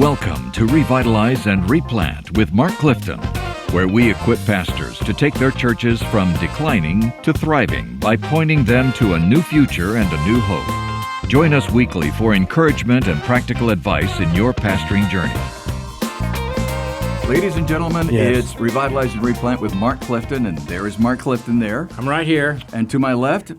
Welcome to Revitalize and Replant with Mark Clifton, where we equip pastors to take their churches from declining to thriving by pointing them to a new future and a new hope. Join us weekly for encouragement and practical advice in your pastoring journey. Ladies and gentlemen, It's Revitalize and Replant with Mark Clifton, and there is Mark Clifton there. I'm right here. And to my left,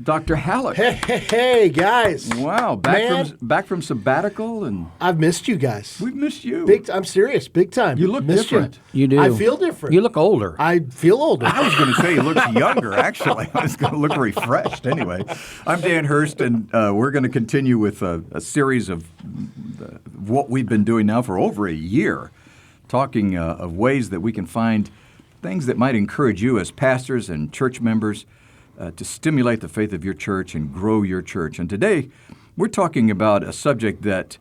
Dr. Hallock. Hey, guys. Wow, back from sabbatical, and I've missed you guys. We've missed you. I'm serious, big time. You look different. You do. I feel different. You look older. I feel older. I was going to say he looks younger, actually. I was going to look refreshed anyway. I'm Dan Hurst, and we're going to continue with a series of what we've been doing now for over a year, talking of ways that we can find things that might encourage you as pastors and church members to stimulate the faith of your church and grow your church. And today, we're talking about a subject that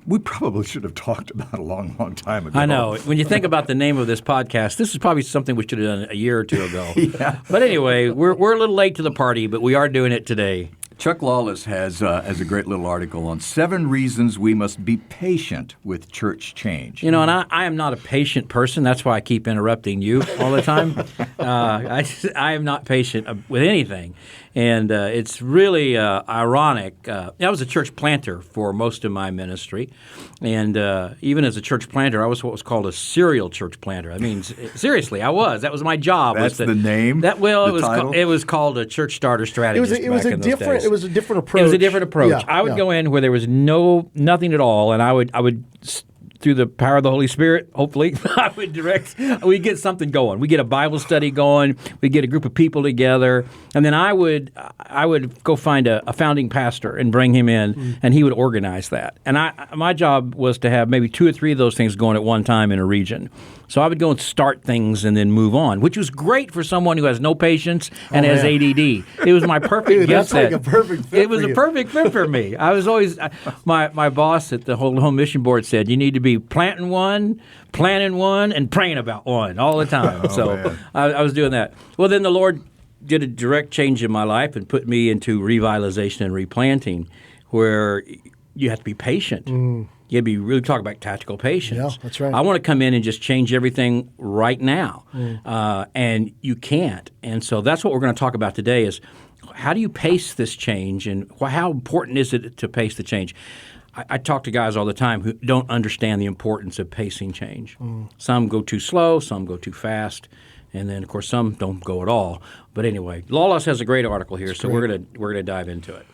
we probably should have talked about a long, long time ago. I know. When you think about the name of this podcast, this is probably something we should have done a year or two ago. Yeah. But anyway, we're a little late to the party, but we are doing it today. Chuck Lawless has a great little article on 7 reasons we must be patient with church change. You know, and I am not a patient person. That's why I keep interrupting you all the time. I am not patient with anything. And it's really ironic. I was a church planter for most of my ministry. And even as a church planter, I was what was called a serial church planter. I mean, seriously, I was. That was my job. That's the name? It was called a church starter strategist. It was a different approach. It was a different approach. Yeah, I would go in where there was nothing at all, and I would through the power of the Holy Spirit, hopefully, we'd get something going. We get a Bible study going. We get a group of people together, and then I would go find a founding pastor and bring him in, and he would organize that. And my job was to have maybe 2 or 3 of those things going at one time in a region. So I would go and start things and then move on, which was great for someone who has no patience and has ADD. It was my perfect gift set. That's like a perfect fit. It was a perfect fit for me. I was always my boss at the Home Mission Board said you need to be planting one, planning one, and praying about one all the time. I was doing that. Well, then the Lord did a direct change in my life and put me into revitalization and replanting, where you have to be patient. You'd be really talking about tactical patience. Yeah, that's right. I want to come in and just change everything right now, and you can't. And so that's what we're going to talk about today is how do you pace this change, and how important is it to pace the change? I talk to guys all the time who don't understand the importance of pacing change. Some go too slow, some go too fast, and then, of course, some don't go at all. But anyway, Lawless has a great article here, so we're gonna dive into it.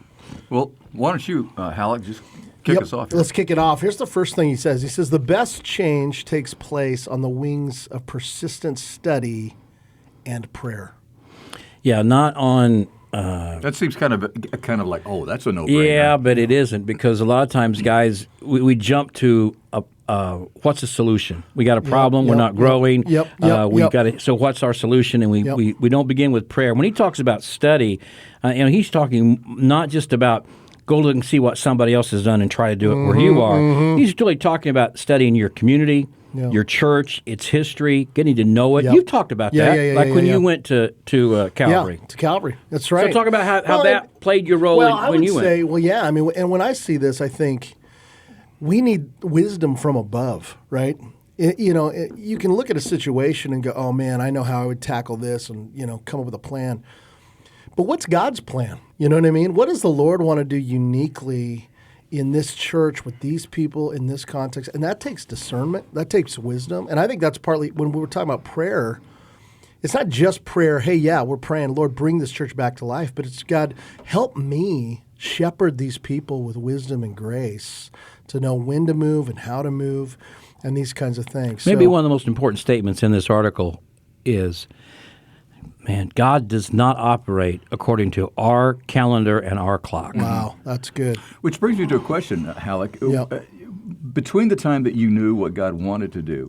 Well, why don't you, Hallock, just kick us off here. Let's kick it off. Here's the first thing he says. He says, the best change takes place on the wings of persistent study and prayer. Yeah, not on... that seems kind of like, oh, that's a no-brainer. Yeah, but it isn't, because a lot of times, guys, we jump to what's the solution? We got a problem. We're not growing. So what's our solution? And we don't begin with prayer. When he talks about study, he's talking not just about go look and see what somebody else has done and try to do it where you are. He's really talking about studying your community, your church, its history, getting to know it. You've talked about that, when you went to Calvary. Yeah, to Calvary. That's right. So talk about how that played your role when you went. And when I see this, I think we need wisdom from above, right? You can look at a situation and go, oh, man, I know how I would tackle this and, come up with a plan. But what's God's plan? You know what I mean? What does the Lord want to do uniquely in this church with these people in this context? And that takes discernment. That takes wisdom. And I think that's partly when we were talking about prayer, it's not just prayer, hey, yeah, we're praying, Lord, bring this church back to life. But it's, God, help me shepherd these people with wisdom and grace to know when to move and how to move and these kinds of things. Maybe one of the most important statements in this article is, man, God does not operate according to our calendar and our clock. Wow, that's good. Which brings me to a question, Hallock. Between the time that you knew what God wanted to do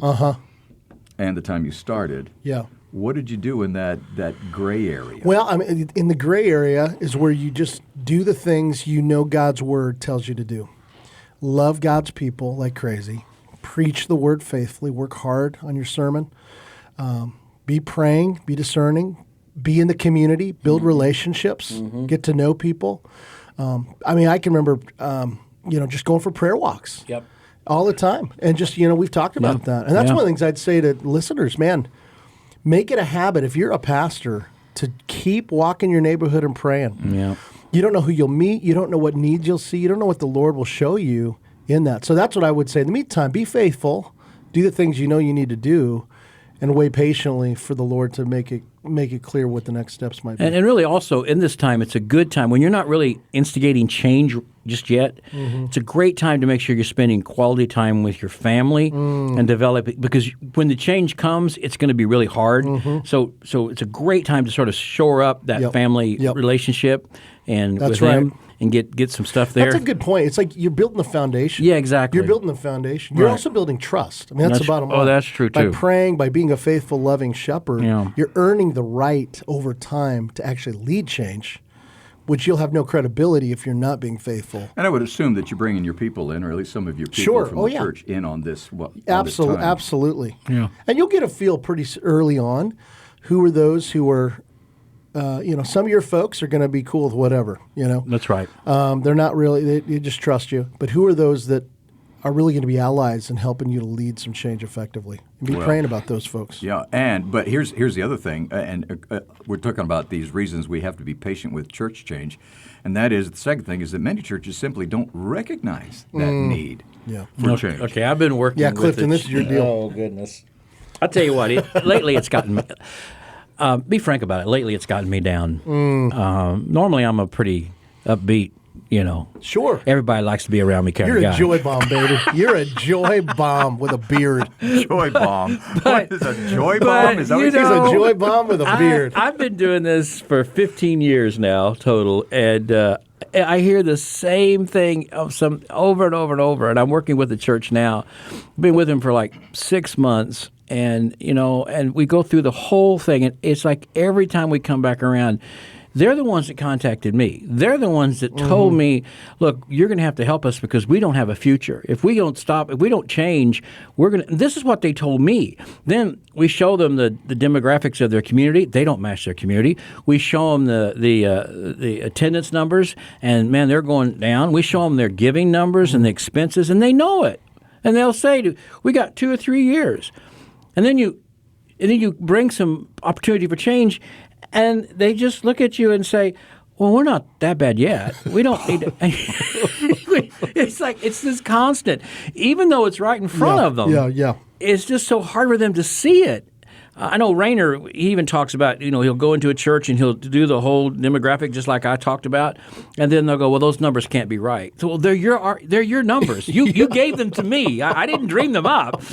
and the time you started, what did you do in that gray area? Well, I mean, in the gray area is where you just do the things God's Word tells you to do. Love God's people like crazy. Preach the Word faithfully. Work hard on your sermon. Be praying. Be discerning. Be in the community. Build relationships. Get to know people. I can remember, just going for prayer walks. Yep. All the time. And just, we've talked about that. And that's one of the things I'd say to listeners, man, make it a habit if you're a pastor to keep walking your neighborhood and praying. Yeah. You don't know who you'll meet. You don't know what needs you'll see. You don't know what the Lord will show you in that. So that's what I would say. In the meantime, be faithful. Do the things you know you need to do, and wait patiently for the Lord to make it clear what the next steps might be. And really also in this time, it's a good time when you're not really instigating change just yet. It's a great time to make sure you're spending quality time with your family and develop it, because when the change comes, it's going to be really hard. So it's a great time to sort of shore up that family relationship and with them. And get some stuff there. That's a good point. It's like you're building the foundation. Yeah, exactly. You're building the foundation. You're also building trust. I mean, that's the bottom line. Oh, that's true, too. By praying, by being a faithful, loving shepherd, you're earning the right over time to actually lead change, which you'll have no credibility if you're not being faithful. And I would assume that you're bringing your people in, or at least some of your people from the church in on this. Absolutely. Yeah. And you'll get a feel pretty early on who are those who are some of your folks are going to be cool with whatever, That's right. They're not really, they just trust you. But who are those that are really going to be allies in helping you to lead some change effectively? And be praying about those folks. Yeah, but here's the other thing, and we're talking about these reasons we have to be patient with church change, and that is, the second thing is that many churches simply don't recognize that need for change. Okay, I've been working with Clifton, this is your deal. Oh, goodness. I'll tell you what, lately it's gotten me... be frank about it. Lately, it's gotten me down. Normally, I'm a pretty upbeat, Sure. Everybody likes to be around me kind of guy. You're a joy bomb, baby. You're a joy bomb with a beard. Joy bomb. What is a joy bomb? Is that what He's a joy bomb with a beard. I've been doing this for 15 years now, total, and I hear the same thing over and over and over, and I'm working with the church now. I've been with them for like 6 months. And, and we go through the whole thing, and it's like every time we come back around, they're the ones that contacted me. They're the ones that told me, look, you're going to have to help us because we don't have a future. If we don't stop, if we don't change, we're going to. This is what they told me. Then we show them the demographics of their community. They don't match their community. We show them the attendance numbers, and, man, they're going down. We show them their giving numbers and the expenses, and they know it. And they'll say, we got 2 or 3 years. And then you bring some opportunity for change, and they just look at you and say, well, we're not that bad yet. We don't need to. It's like it's this constant. Even though it's right in front of them, it's just so hard for them to see it. I know Rayner, he even talks about, he'll go into a church and he'll do the whole demographic just like I talked about, and then they'll go, well, those numbers can't be right. So, well, they're your numbers. You gave them to me. I didn't dream them up.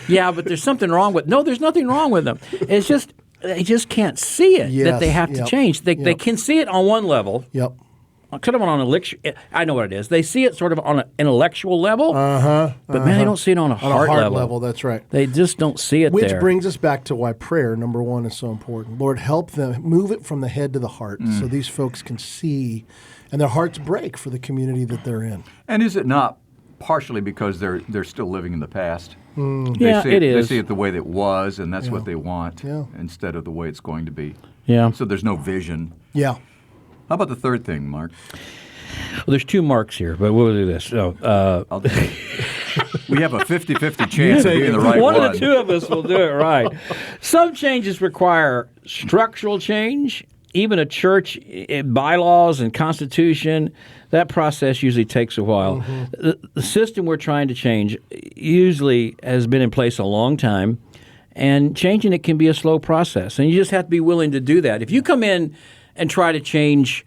Yeah, but there's something wrong with. No, there's nothing wrong with them. It's just they just can't see it that they have to change. They can see it on one level. Yep. Sort of on an I know what it is. They see it sort of on an intellectual level, but man, they don't see it on a heart level. That's right. They just don't see it Which there. brings us back to why prayer, number one, is so important. Lord, help them move it from the head to the heart so these folks can see and their hearts break for the community that they're in. And is it not partially because they're still living in the past? It is. They see it the way that it was, and that's what they want instead of the way it's going to be. Yeah. So there's no vision. Yeah. How about the third thing, Mark? Well, there's 2 marks here, but we'll do this. So, we have a 50-50 chance of being the right one. One of the 2 of us will do it right. Some changes require structural change. Even a church bylaws and constitution, that process usually takes a while. The system we're trying to change usually has been in place a long time, and changing it can be a slow process, and you just have to be willing to do that. If you come in and try to change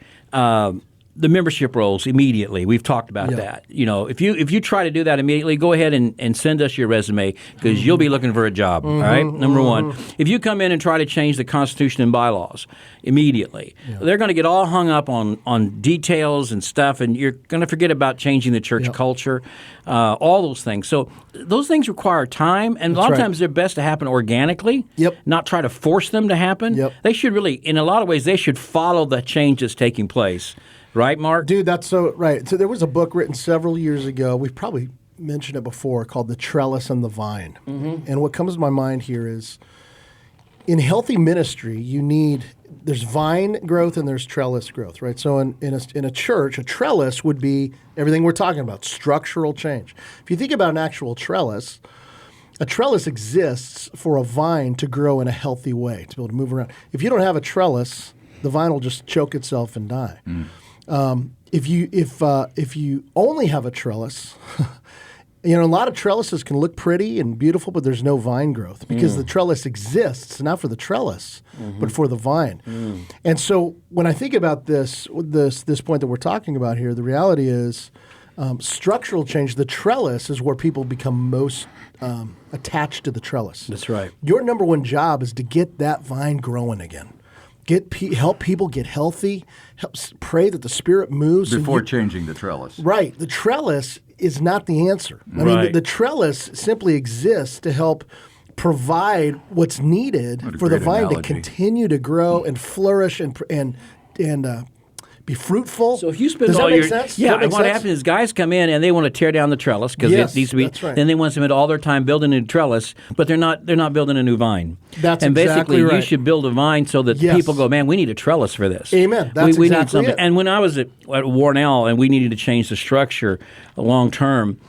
the membership roles immediately. We've talked about that. If you try to do that immediately, go ahead and send us your resume because you'll be looking for a job. All right, number one. If you come in and try to change the Constitution and bylaws immediately, they're going to get all hung up on details and stuff, and you're going to forget about changing the church culture, all those things. So those things require time, and a lot of times they're best to happen organically, not try to force them to happen. They should really, in a lot of ways, they should follow the change that's taking place. Right, Mark? Dude, that's so right. So there was a book written several years ago. We've probably mentioned it before, called The Trellis and the Vine. And what comes to my mind here is in healthy ministry, there's vine growth and there's trellis growth, right? So in a church, a trellis would be everything we're talking about, structural change. If you think about an actual trellis, a trellis exists for a vine to grow in a healthy way, to be able to move around. If you don't have a trellis, the vine will just choke itself and die. If you only have a trellis, a lot of trellises can look pretty and beautiful, but there's no vine growth because the trellis exists not for the trellis, but for the vine. And so when I think about this point that we're talking about here, the reality is structural change. The trellis is where people become most attached to the trellis. That's right. Your number one job is to get that vine growing again. Help people get healthy. Pray that the Spirit moves Before changing the trellis. Right. The trellis is not the answer. I mean, the trellis simply exists to help provide what's needed for the vine to continue to grow and flourish and be fruitful. So if you spend Does all that make your sense? yeah, Does that make what sense? happens is guys come in and they want to tear down the trellis because Yes, it needs to be. that's right. Then they want to spend all their time building a new trellis, but they're not building a new vine. That's and exactly basically right. you should build a vine so that Yes. people go, man, we need a trellis for this. Amen. That's we need exactly something. it. And when I was at Warnell and we needed to change the structure long term.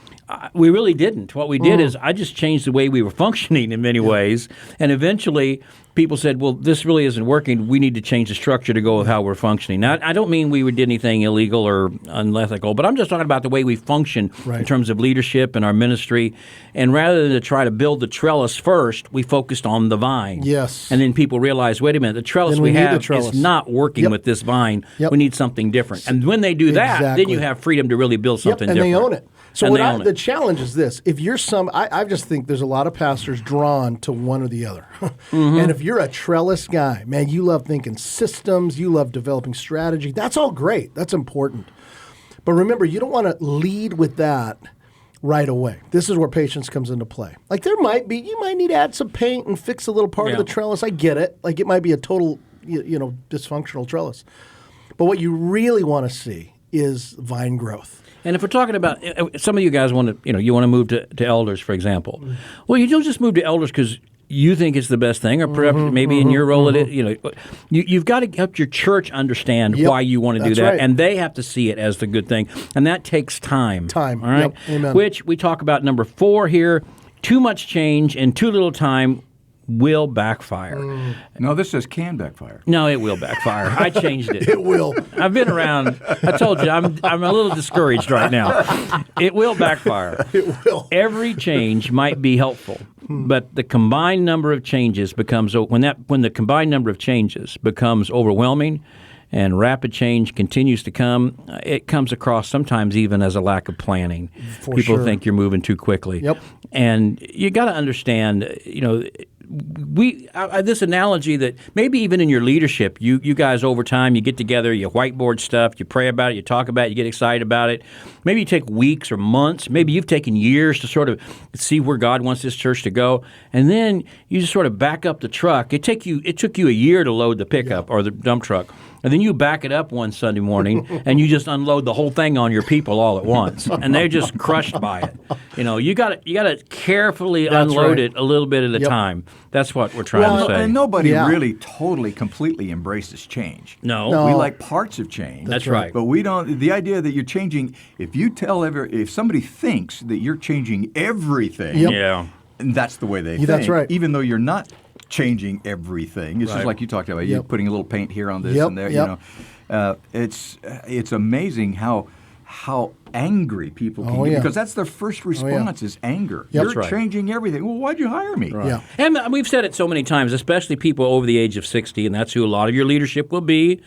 We really didn't. What we did is I just changed the way we were functioning in many ways, and eventually people said, well, this really isn't working. We need to change the structure to go with how we're functioning. Now, I don't mean we did anything illegal or unethical, but I'm just talking about the way we function in terms of leadership and our ministry. And rather than to try to build the trellis first, we focused on the vine. Yes. And then people realized, wait a minute, the trellis Then we we need the have trellis. is not working with this vine. Yep. We need something different. And when they do that, then Exactly. you have freedom to really build something and different. they own it. So And they own the it. challenge is this: if you're I just think there's a lot of pastors drawn to one or the other. And if you're a trellis guy, man, you love thinking systems, you love developing strategy. That's all great. That's important. But remember, you don't want to lead with that right away. This is where patience comes into play. Like you might need to add some paint and fix a little part of the trellis. I get it. Like it might be a total, dysfunctional trellis. But what you really want to see is vine growth. And if we're talking about some of you guys want to, you want to move to elders, for example. Well, you don't just move to elders because you think it's the best thing, or perhaps maybe in your role, you've got to help your church understand why you want to do That's that, right. and they have to see it as the good thing, and that takes time. All right, Yep. Amen. Which we talk about number 4 here: too much change and too little time will backfire. No, this says can backfire. No, it will backfire. I changed it. It will. I've been around. I told you, I'm a little discouraged right now. It will backfire. It will. Every change might be helpful, but the combined number of changes becomes when the combined number of changes becomes overwhelming, and rapid change continues to come. It comes across sometimes even as a lack of planning. For People sure. think you're moving too quickly. Yep. And you got to understand, this analogy that maybe even in your leadership, you guys over time, you get together, you whiteboard stuff, you pray about it, you talk about it, you get excited about it. Maybe you take weeks or months. Maybe you've taken years to sort of see where God wants this church to go, and then you just sort of back up the truck. It took you a year to load the pickup or the dump truck. And then you back it up one Sunday morning and you just unload the whole thing on your people all at once, and they're just crushed by it. You got to carefully unload it a little bit at a time. That's what we're trying to say. And nobody really totally, completely embraces change. No. We like parts of change. That's right. But we don't. The idea that you're changing, if somebody thinks that you're changing everything, Yeah. that's the way they think. That's right. Even though you're not changing everything. It's just like you talked about. You're putting a little paint here on this and there. It's amazing how angry people can get, because that's their first response is anger. Yep. You're That's right. changing everything. Well, why'd you hire me? Yeah. And we've said it so many times, especially people over the age of 60, and that's who a lot of your leadership will be.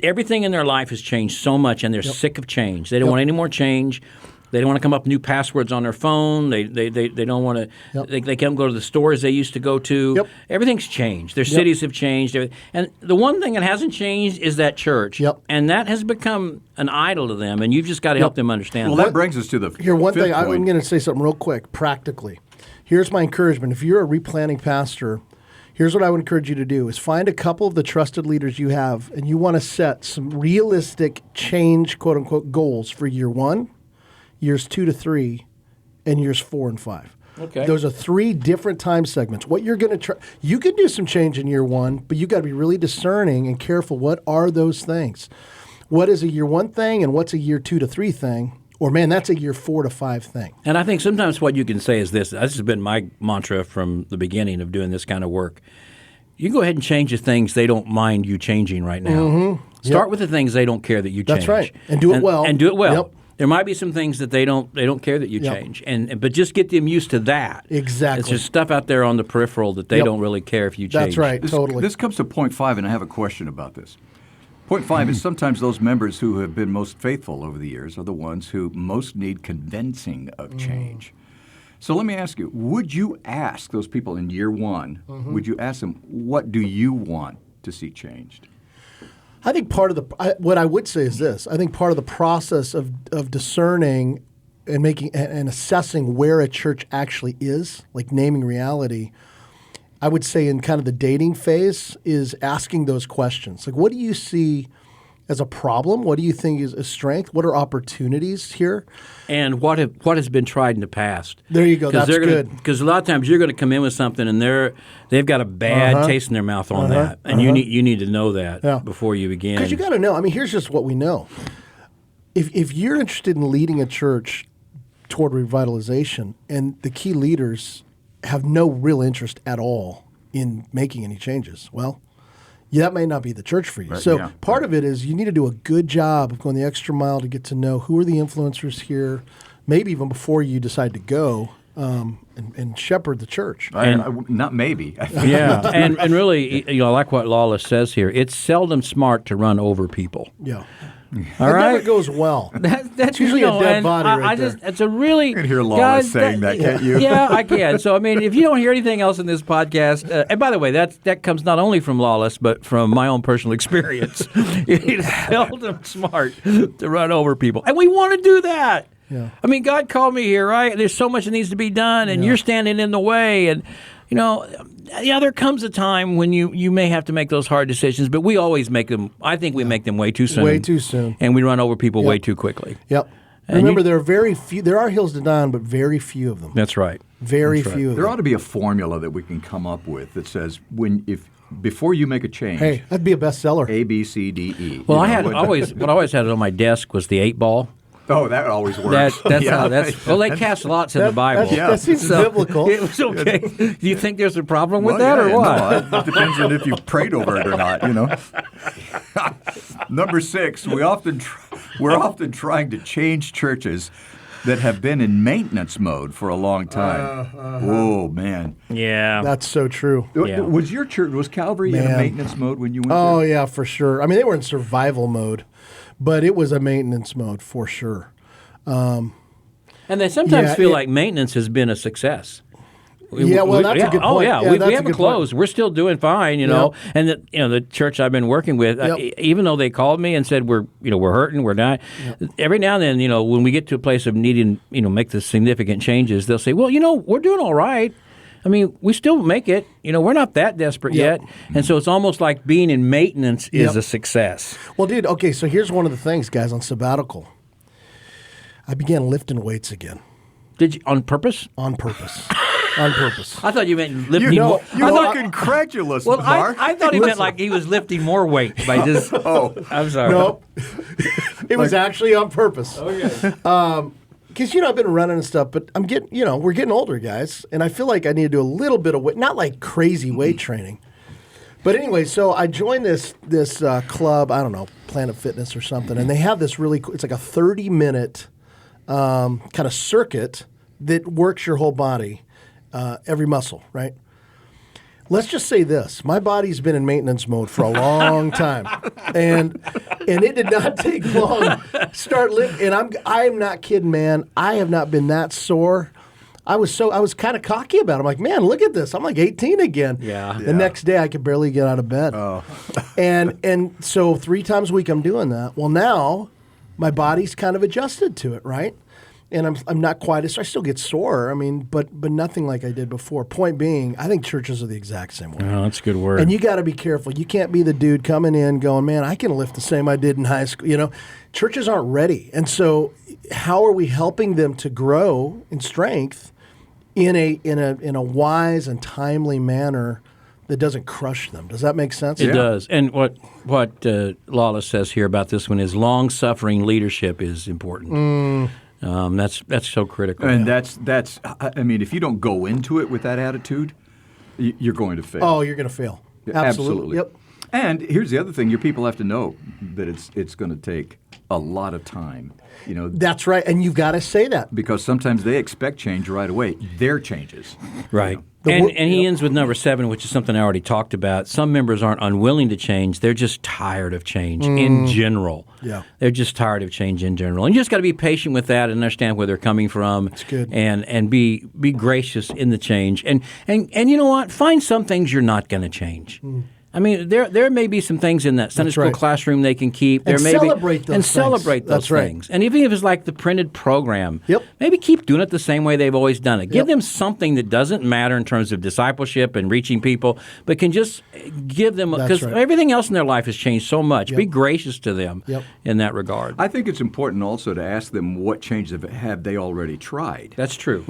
Everything in their life has changed so much, and they're sick of change. They don't want any more change. They don't want to come up with new passwords on their phone. They don't want to. They can't go to the stores they used to go to. Yep. Everything's changed. Their cities have changed. And the one thing that hasn't changed is that church. Yep. And that has become an idol to them. And you've just got to help them understand. Well, that brings us to the One fifth thing, I'm point. going to say something real quick, practically. Here's my encouragement. If you're a replanting pastor, here's what I would encourage you to do is find a couple of the trusted leaders you have, and you want to set some realistic change, quote-unquote, goals for year 1, years 2 to 3, and years 4 and 5. Okay. Those are 3 different time segments. What you're going to try, you can do some change in year 1, but you got to be really discerning and careful. What are those things? What is a year 1 thing and what's a year 2 to 3 thing? Or, man, that's a year 4 to 5 thing. And I think sometimes what you can say is this. This has been my mantra from the beginning of doing this kind of work. You go ahead and change the things they don't mind you changing right now. Start with the things they don't care that you change. That's right. And do it well. And do it well. Yep. There might be some things that they don't care that you change, but just get them used to that. Exactly. It's just stuff out there on the peripheral that they don't really care if you change. That's right. Totally. This comes to point 5, and I have a question about this. Point 5 is sometimes those members who have been most faithful over the years are the ones who most need convincing of change. So let me ask you, would you ask those people in year 1, would you ask them, what do you want to see changed? I think part of what I would say is this. I think part of the process of discerning and making and assessing where a church actually is, like naming reality, I would say in kind of the dating phase is asking those questions. Like, what do you see as a problem? What do you think is a strength? What are opportunities here? And what has been tried in the past? There you go. That's good. Because a lot of times you're going to come in with something and they've got a bad taste in their mouth on that, and you need to know that before you begin. Because you got to know. I mean, here's just what we know. If you're interested in leading a church toward revitalization, and the key leaders have no real interest at all in making any changes, well, that may not be the church for you. Right, so part of it is you need to do a good job of going the extra mile to get to know who are the influencers here, maybe even before you decide to go and shepherd the church. Not maybe. Yeah, and really, I like what Lawless says here. It's seldom smart to run over people. Yeah. All It right. never goes well. That's usually a dead and body right there. it's a really. You can hear Lawless guys, saying that, can't you? Yeah, I can. So I mean, if you don't hear anything else in this podcast, and by the way, that comes not only from Lawless but from my own personal experience. It's seldom smart to run over people, and we want to do that. Yeah. I mean, God called me here, right? There's so much that needs to be done, and you're standing in the way, and. There comes a time when you may have to make those hard decisions, but we always make them. I think we make them way too soon. Way too soon. And we run over people way too quickly. Yep. And remember, there are very few. There are hills to die on, but very few of them. That's right. Very few of There them. ought to be a formula that we can come up with that says before you make a change, Hey, that'd be a bestseller. A, B, C, D, E. Well, what I always had on my desk was the 8 ball. Oh, that always works. Well, they cast lots in the Bible. That seems biblical. It was okay. Do you think there's a problem with that, or what? No, it depends on if you prayed over it or not. Number 6, we're often trying to change churches that have been in maintenance mode for a long time. Oh man, Yeah. That's so true. Yeah. Was your church, was Calvary in a Man. maintenance mode when you went Oh there? yeah, for sure. I mean, they were in survival mode, but it was a maintenance mode for sure. And they sometimes Yeah, feel like maintenance has been a success. Yeah, well, that's a good Oh, point. yeah, Yeah, we that's a haven't good point. closed. We're still doing fine, And the church I've been working with, even though they called me and said we're hurting, we're not. Every now and then, when we get to a place of needing, make the significant changes, they'll say, well, we're doing all right. I mean, we still make it. We're not that desperate yet. And so it's almost like being in maintenance is a success. Well, dude, okay, so here's one of the things, guys, on sabbatical. I began lifting weights again. Did you on purpose? On purpose. On purpose. I thought you meant lifting You more. look incredulous, Well, Mark. I thought he meant like he was lifting more weight by just. I'm sorry. Nope. It was actually on purpose. Okay. Because, I've been running and stuff, but I'm getting, we're getting older, guys, and I feel like I need to do a little bit of weight, not like crazy weight training. But anyway, so I joined this club, I don't know, Planet Fitness or something, and they have this really cool, it's like a 30-minute kind of circuit that works your whole body, every muscle, right? Let's just say this. My body's been in maintenance mode for a long time. And it did not take long to start lifting. And I'm not kidding, man. I have not been that sore. I was kind of cocky about it. I'm like, man, look at this. I'm like 18 again. Yeah. The next day I could barely get out of bed. Oh. and so 3 times a week I'm doing that. Well, now my body's kind of adjusted to it, right? And I'm not quite as, I still get sore. I mean, but nothing like I did before. Point being, I think churches are the exact same way. Oh, that's a good word. And you got to be careful. You can't be the dude coming in going, man, I can lift the same I did in high school. Churches aren't ready. And so how are we helping them to grow in strength in a wise and timely manner that doesn't crush them. Does that make sense? It does. And what Lawless says here about this one is long-suffering leadership is important. That's so critical. And that's. I mean, if you don't go into it with that attitude, you're going to fail. Oh, you're going to fail. Absolutely. Yep. And here's the other thing: your people have to know that it's going to take a lot of time. That's right, and you've got to say that because sometimes they expect change right away. Their changes, right? And he ends with number 7, which is something I already talked about. Some members aren't unwilling to change; they're just tired of change in general. Yeah, they're just tired of change in general, and you just got to be patient with that and understand where they're coming from. That's good. And be gracious in the change, and you know what? Find some things you're not going to change. I mean, there may be some things in that Sunday school classroom they can keep. Celebrate those things. And even if it's like the printed program, Yep. maybe keep doing it the same way they've always done it. Give them something that doesn't matter in terms of discipleship and reaching people, but can just give them, because everything else in their life has changed so much. Be gracious to them in that regard. I think it's important also to ask them what changes have they already tried. That's true.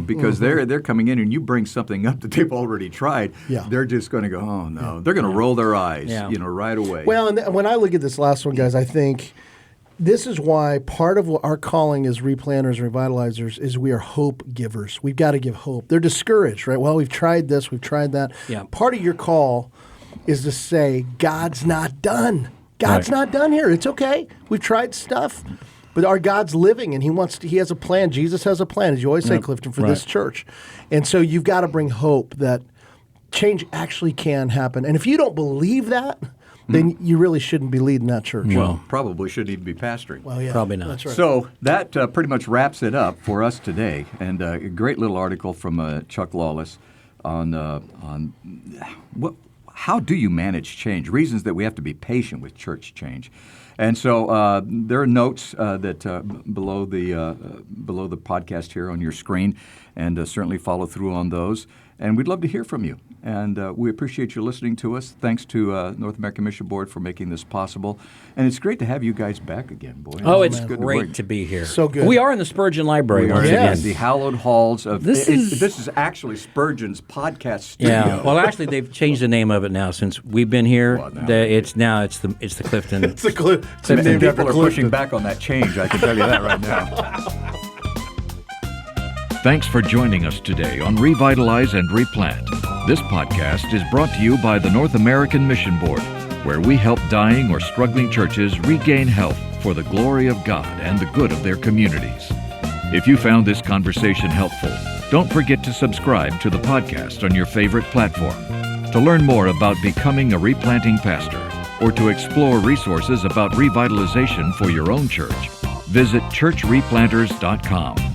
Because they're coming in and you bring something up that they've already tried. Yeah. They're just going to go, oh no. They're going to roll their eyes, right away. Well, and when I look at this last one, guys, I think this is why part of what our calling as replanters and revitalizers is we are hope givers. We've got to give hope. They're discouraged, right? Well, we've tried this, we've tried that. Yeah. Part of your call is to say, God's not done. God's not done here. It's okay. We've tried stuff. But our God's living, and He has a plan. Jesus has a plan, as you always say, Clifton, for this church. And so you've got to bring hope that change actually can happen. And if you don't believe that, then you really shouldn't be leading that church. Well, probably shouldn't even be pastoring. Well, yeah. Probably not. That's right. So that pretty much wraps it up for us today. And a great little article from Chuck Lawless on how do you manage change? Reasons that we have to be patient with church change. And so there are notes that below the podcast here on your screen, and certainly follow through on those. And we'd love to hear from you. And we appreciate you listening to us. Thanks to North American Mission Board for making this possible. And it's great to have you guys back again, boy. It's great to be here. So good. We are in the Spurgeon Library once again. The hallowed halls of this is actually Spurgeon's podcast studio. Yeah. Well, actually, they've changed the name of it now since we've been here. It's the Clifton. It's the Clifton. People are pushing back on that change. I can tell you that right now. Thanks for joining us today on Revitalize and Replant. This podcast is brought to you by the North American Mission Board, where we help dying or struggling churches regain health for the glory of God and the good of their communities. If you found this conversation helpful, don't forget to subscribe to the podcast on your favorite platform. To learn more about becoming a replanting pastor or to explore resources about revitalization for your own church, visit churchreplanters.com.